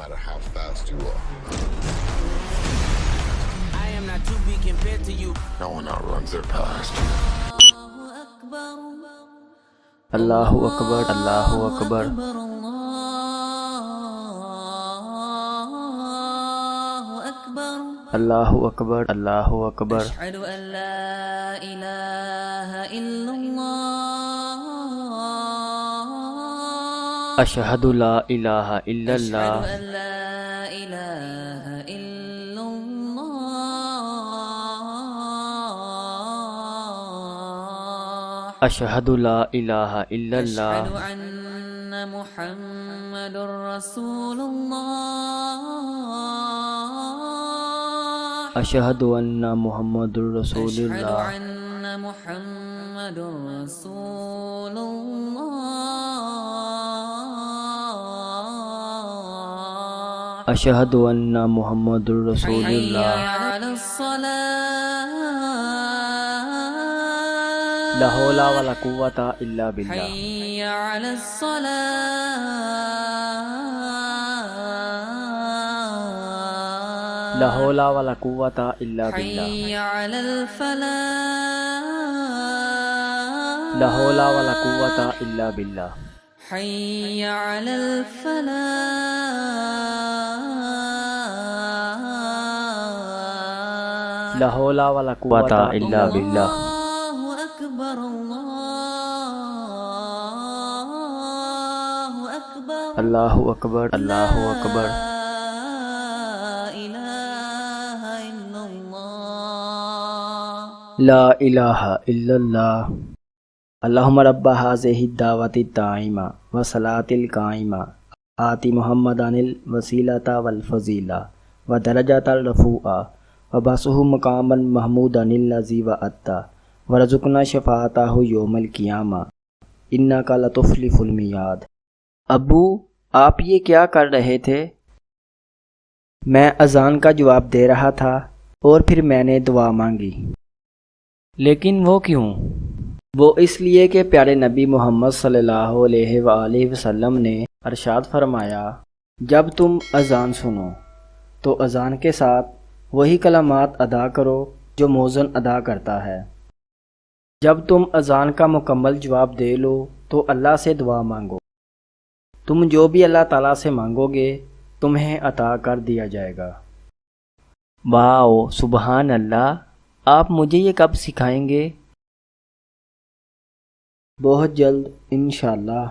matter how fast you are. I am not to be compared to you. No one outruns their past. اللہ اکبر اللہ اکبر اللہ اکبر اللہ اکبر أشهد أن لا إله إلا الله اشہد لا الہ الا أشهد اللہ أن لا إله إلا الله اشہد لا الہ الا اللہ أشهد أن محمد رسول الله اشہد ان محمد الرسول أشهد اللہ أن محمد رسول الله اشہد ان محمد الرسول حي اللہ على الصلاة لا حول ولا قوۃ الا باللہ حي على الصلاة لا حول ولا قوۃ الا باللہ حي على الفلاح لا حول ولا قوۃ الا باللہ حي على الفلاح لا حول ولا قوۃ الا باللہ الله أكبر الله أكبر اللہ اکبر اللہ اکبر لا إله إلا الله لا الہ الا اللہ اللہم رب هذه الدعوۃ الدائمہ والصلاۃ القائمہ آت محمدا الوسیلۃ والفضیلہ ودرجۃ الرفیعہ وبعثہ مقاما محمودا الذی وعدتہ ورزقنا شفاعتہ یوم القیامہ انک لتخلف المیعاد۔ ابو، آپ یہ کیا کر رہے تھے؟ میں اذان کا جواب دے رہا تھا اور پھر میں نے دعا مانگی۔ لیکن وہ کیوں؟ وہ اس لیے کہ پیارے نبی محمد صلی اللہ علیہ وآلہ وسلم نے ارشاد فرمایا، جب تم اذان سنو تو اذان کے ساتھ وہی کلمات ادا کرو جو مؤذن ادا کرتا ہے۔ جب تم اذان کا مکمل جواب دے لو تو اللہ سے دعا مانگو، تم جو بھی اللہ تعالیٰ سے مانگو گے تمہیں عطا کر دیا جائے گا۔ واو، سبحان اللہ! آپ مجھے یہ کب سکھائیں گے؟ بہت جلد انشاءاللہ۔